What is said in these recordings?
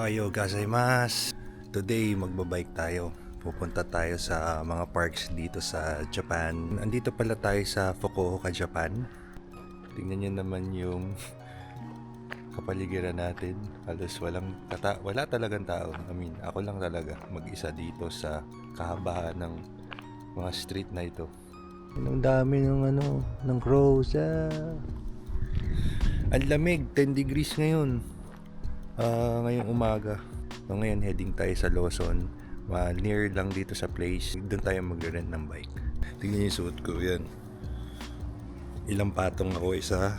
Ohayo gozaimasu. Today magbabike tayo. Pupunta tayo sa mga parks dito sa Japan. Andito pala tayo sa Fukuoka, Japan. Tingnan niyo naman yung kapaligiran natin. Halos wala talagang tao. Ako lang talaga mag-isa dito sa kahabaan ng mga street na ito. Ang dami ng crows. Ang lamig, 10 degrees ngayon. Ngayong umaga. So ngayon heading tayo sa Lawson. Near lang dito sa place. Doon tayo mag-rent ng bike. Tingnan yung suot ko, yan. Ilang patong ako, isa,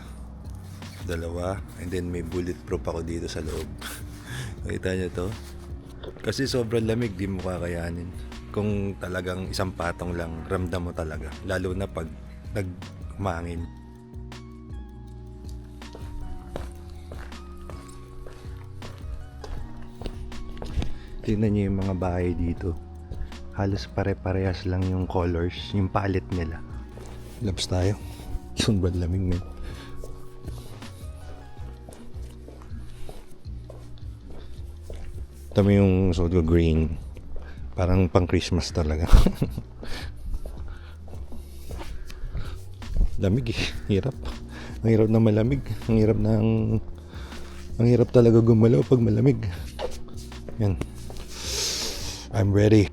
dalawa, and then may bulletproof ako dito sa loob. Nakita nyo to? Kasi sobrang lamig, di mo kakayanin. Kung talagang isang patong lang, ramdam mo talaga. Lalo na pag nagmangin. Tingnan niyo yung mga bahay dito. Halos pare-parehas lang yung colors, yung palette nila. Labs tayo. Sobrang lamig, men. Ito yung suot ko, green. Parang pang Christmas talaga. Lamig eh. Hirap. Ang hirap na malamig. Ang hirap talaga gumalaw pag malamig. Yan. I'm ready.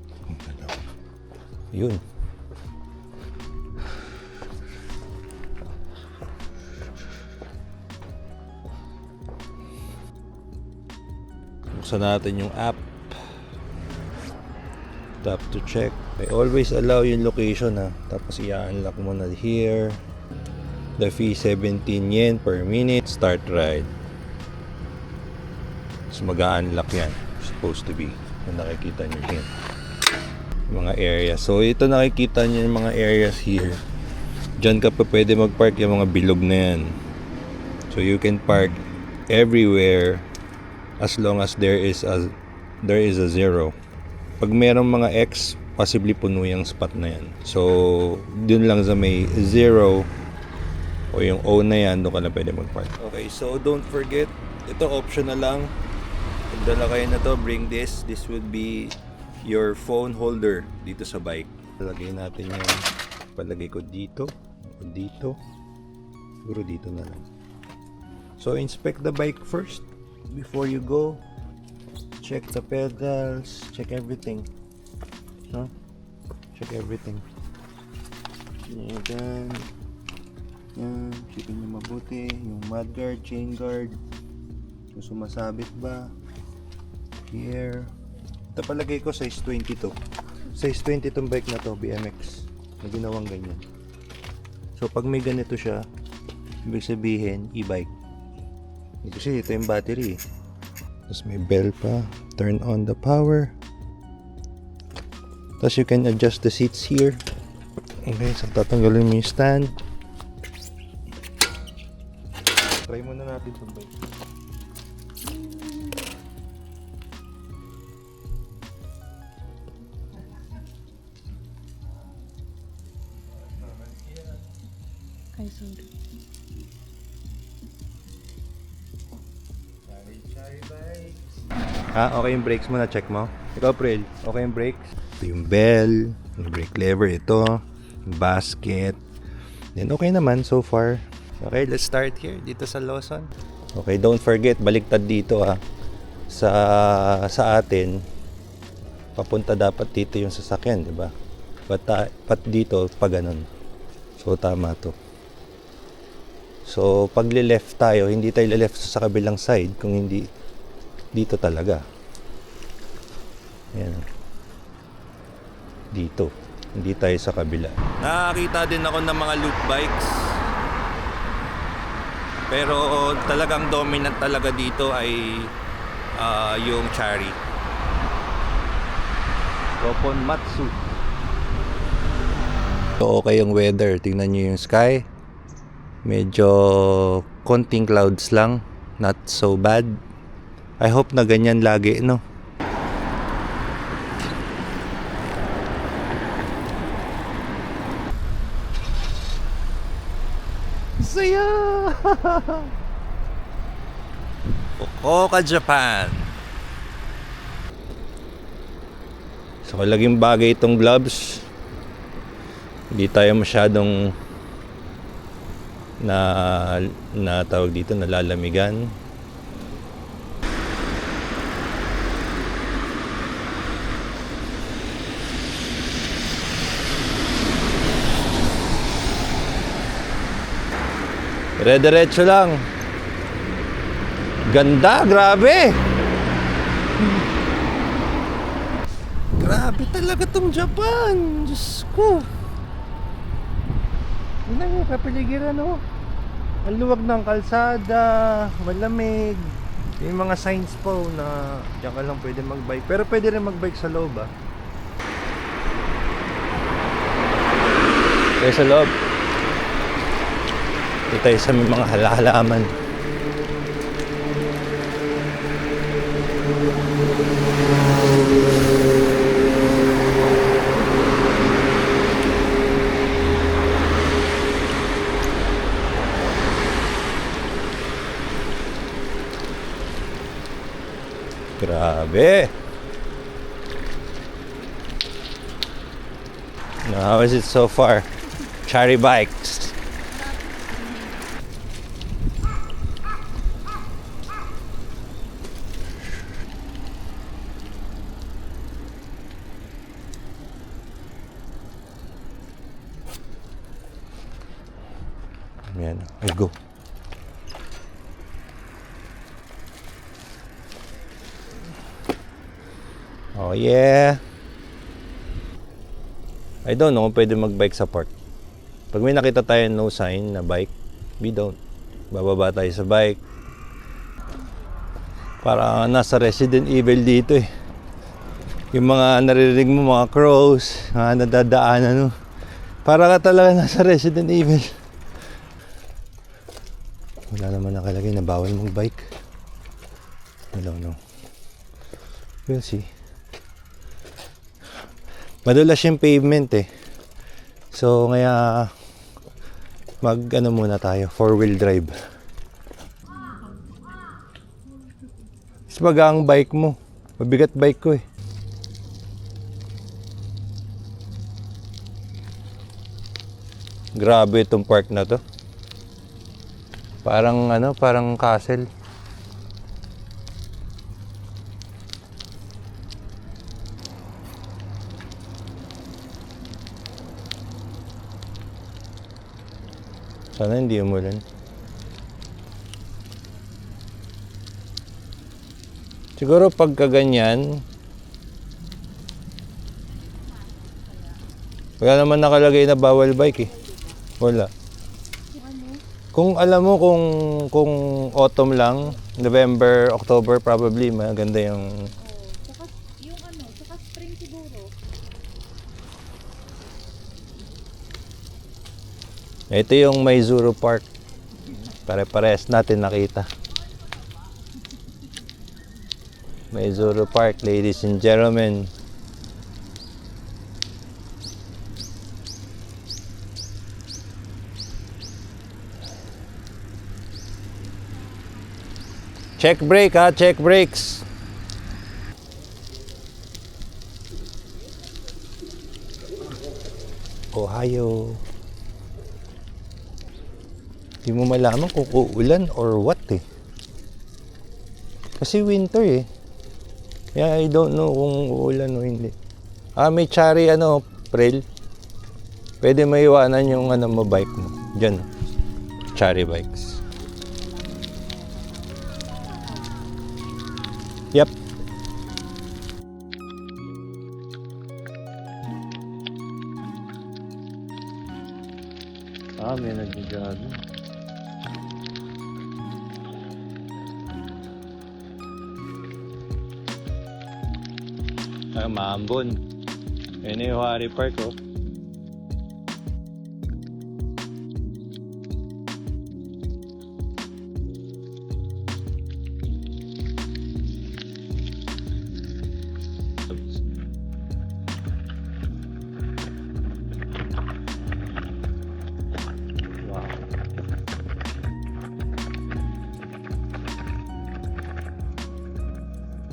Yun. Buksan natin yung app. Tap to check. I always allow yung location Tapos i-unlock mo na here. The fee 17 yen per minute. Start ride. So mag-unlock yan. Supposed to be. Yung nakikita nyo yan. Mga areas. So ito nakikita nyo yung mga areas here. Diyan ka pa pwede mag-park yung mga bilog na yan. So you can park everywhere as long as there is a zero. Pag merong mga X, possibly puno yung spot na yan. So dun lang sa may zero o yung O na yan, doon ka na pwede mag-park. Okay, so don't forget, ito optional lang. Pag dala kayo na to, bring this. This would be your phone holder dito sa bike. Palagay natin yung palagay ko dito o dito. Siguro dito na lang. So inspect the bike first before you go. Check the pedals, check everything. Check everything. Yan. Checkin nyo mabuti. Yung mudguard, chain guard. Kung sumasabit ba. Here. Ito palagay ko size 22. Size 20 itong bike na to, BMX. Na ginawang ganyan. So pag may ganito siya, ibig sabihin e-bike. Kasi ito yung battery. Tapos may bell pa. Turn on the power. Tapos you can adjust the seats here. Okay, so tatanggalin mo yung stand. Try muna natin itong bike. Okay yung brakes mo, na-check mo? Ikaw, Prel, okay yung brakes? Ito yung bell, yung brake lever, ito, yung basket. Then okay naman so far. Okay, let's start here, dito sa Lawson. Okay, don't forget, baliktad dito sa atin. Papunta dapat dito yung sasakyan, di ba? Pat dito, pa ganun. So, tama to. So, pag left tayo, hindi tayo left sa kabilang side, kung hindi dito talaga. Ayan. Dito. Hindi tayo sa kabila. Nakakita din ako ng mga loop bikes. Pero talagang dominant talaga dito ay yung Chari. Ropon Matsu. So, okay yung weather. Tingnan nyo yung sky. Medyo konting clouds lang. Not so bad. I hope na ganyan lagi, no? Saya! Fukuoka, Japan. So laging bagay itong gloves. Hindi tayo masyadong na tawag dito, nalalamigan. Dire-diretso lang. Ganda, grabe. Grabe talaga tong Japan. Diyos ko. Yun lang yung kapaligiran, oh. Ang luwag ng kalsada, malamig. Yung mga signs po na diyan ka lang pwede magbike. Pero pwede rin magbike sa loob, ah. Kaya sa loob. Ito tayo sa mga halaman. Grabe. Now, how is it so far? Chari bikes. Yan, I go. Oh yeah. I don't know kung pwede magbike sa park. Pag may nakita tayo no sign na bike, we don't. Bababa tayo sa bike. Para nasa Resident Evil dito eh. Yung mga naririnig mo, mga crows, mga nadadaanan, no? Para ka talaga nasa Resident Evil. Wala naman nakalagay na bawal magbike. I don't know. We'll see. Madulas yung pavement eh. So kaya muna tayo, 4-wheel drive. Mas baga ang bike mo. Mabigat bike ko eh. Grabe itong park na to. Parang parang castle. Sana hindi umulan. Siguro pagka ganyan, wala naman nakalagay na bawal bike eh. Wala. Kung alam mo kung autumn lang, November, October probably maganda yung Saka yung saka spring siguro. Ito yung Maizuru Park. Pare-pares natin nakita. Maizuru Park, ladies and gentlemen. Check brake ha, check brakes. Ohio. Di mo malaman kung uulan or what eh. Kasi winter eh. Yeah, I don't know kung uulan o hindi. May Chari Prel. Pwede maiwanan yung mo bike mo. Diyan. Chari bikes. Yep. May nag-jogging. Maambon. Ayun na yung Hari Park, oh. Wow.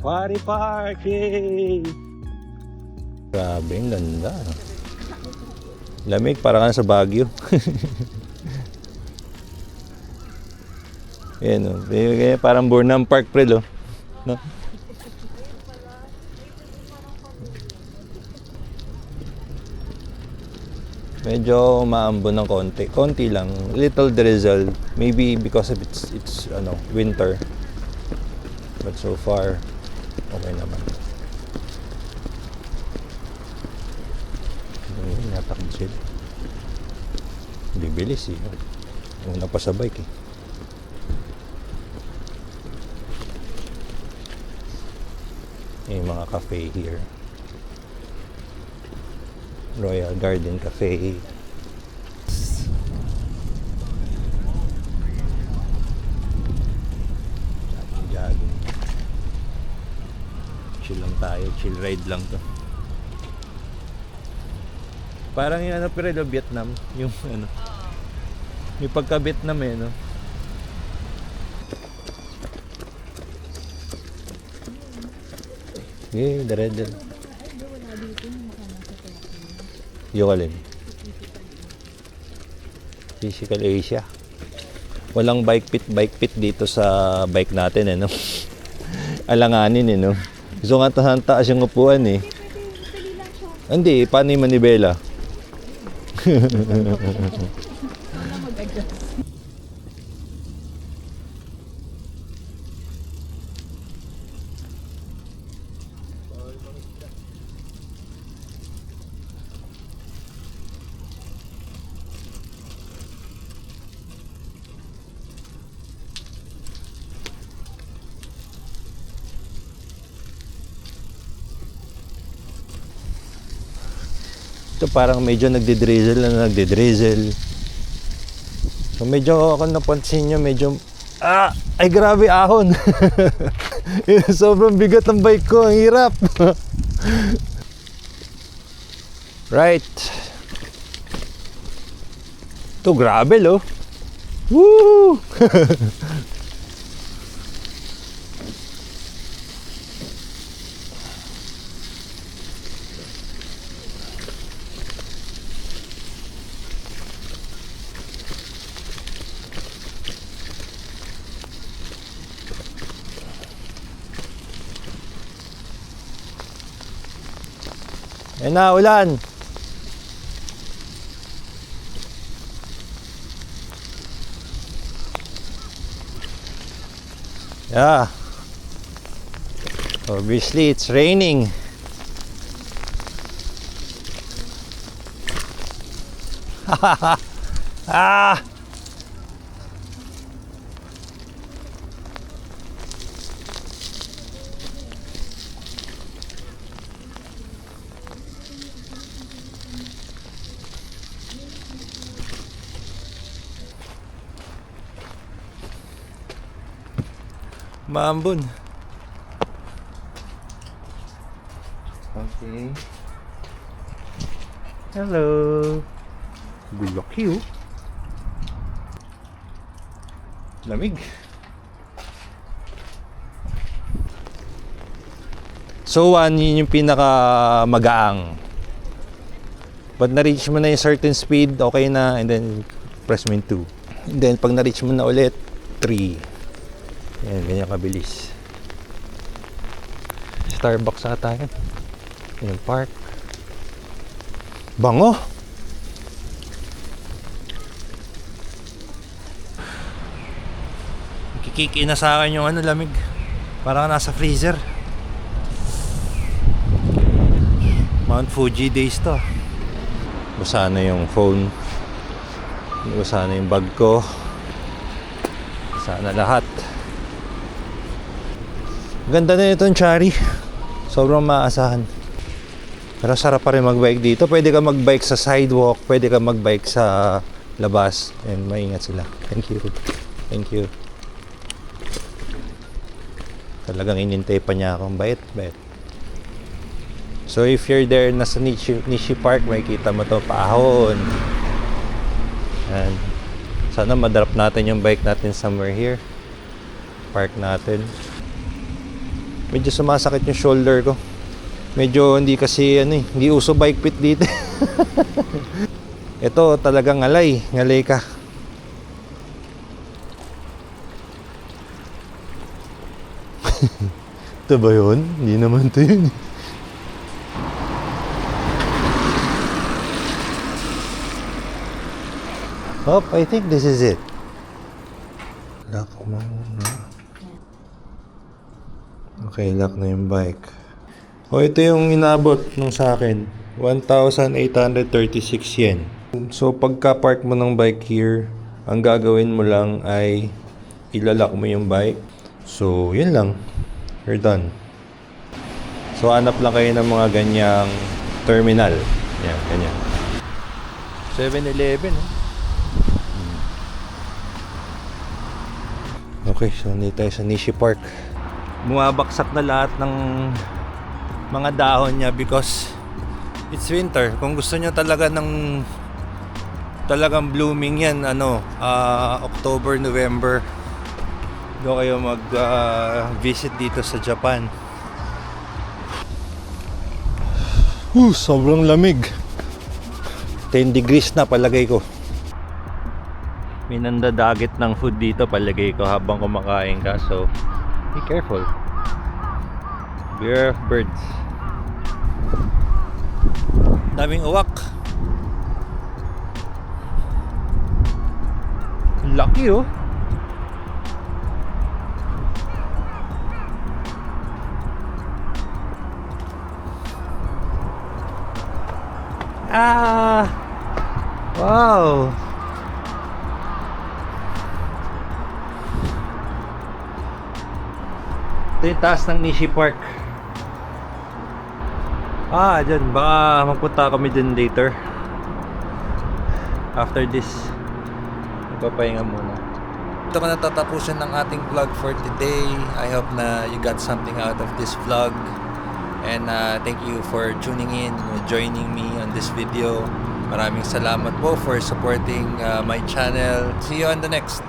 Hari Park, yay! Grabe, ang ganda. Lamig, parang ka sa Baguio. Yan, oh. Parang Burnham Park, pre, oh. No? Medyo maambon ng konti. Konti lang. Little drizzle. Maybe because of it's winter. But so far, okay naman. Natakad sila. Bibilis eh. Una pa sa bike eh. Yung mga cafe here. Royal Garden Cafe. Jogging. Chill lang tayo. Chill ride lang to. Parang yung pero Vietnam. Yung yung pagka-Vietnam no? Dire-dire. Yung alin? Physical Asia. Walang bike pit dito sa bike natin no? Alanganin no? Gusto nga taas yung upuan eh. Hindi, paano yung manibela? Ito parang medyo nagdi-drizzle. So medyo ako napansin nyo, medyo ay grabe ahon. Sobrang bigat ng bike ko, ang hirap. Right. Ito gravel oh. Woo! Yan na, ulan. Yeah. Obviously, it's raining. Ah! Maambon. Okay. Hello. Gulaki oh. Lamig. So yun yung pinaka magaang. But na-reach mo na yung certain speed, okay na, and then press mo yung 2. And then pag na-reach mo na ulit, 3. Yan, ganyan kabilis. Starbucks ata yan. Yung park. Bango! Kikiki na sa akin yung lamig. Parang nasa freezer. Mount Fuji days to. Basa na yung phone. Basa na yung bag ko. Basa na lahat. Ganda na itong Chari. Sobrang maasahan. Pero sarap pa rin magbike dito. Pwede ka magbike sa sidewalk. Pwede ka magbike sa labas. And maingat sila. Thank you. Thank you. Talagang inintay pa niya akong bait. So if you're there nasa Nishi Park, makikita mo to paahon. And sana madrop natin yung bike natin somewhere here. Park natin. Medyo sumasakit yung shoulder ko. Medyo hindi kasi hindi uso bike pit dito. Ito talagang ngalay ka. Ito ba yun? Hindi naman ito yun. Oh, I think this is it. Lock mo na. Okay, lock na yung bike. Oh, ito yung inabot nung sa akin. 1,836 yen. So, pagka-park mo ng bike here, ang gagawin mo lang ay ilalak mo yung bike. So, yun lang. You're done. So, hanap lang kayo ng mga ganyang terminal. Yan, ganyan. 7-Eleven, Okay, so nandito tayo sa Nishi Park. Bumabaksak na lahat ng mga dahon niya because it's winter. Kung gusto nyo talaga ng talagang blooming yan, October, November, doon kayo mag-visit dito sa Japan. Sobrang lamig. 10 degrees na palagay ko. May nandadagit ng food dito palagay ko habang kumakain ka, so be careful. Beware of birds. Daming uwak. Lucky oh. Wow. Ito yung taas ng Nishi Park. Dyan. Baka magpunta kami dyan later. After this, magpapahinga muna. Ito na natatapusin ng ating vlog for today. I hope na you got something out of this vlog. And thank you for tuning in, joining me on this video. Maraming salamat po for supporting my channel. See you on the next.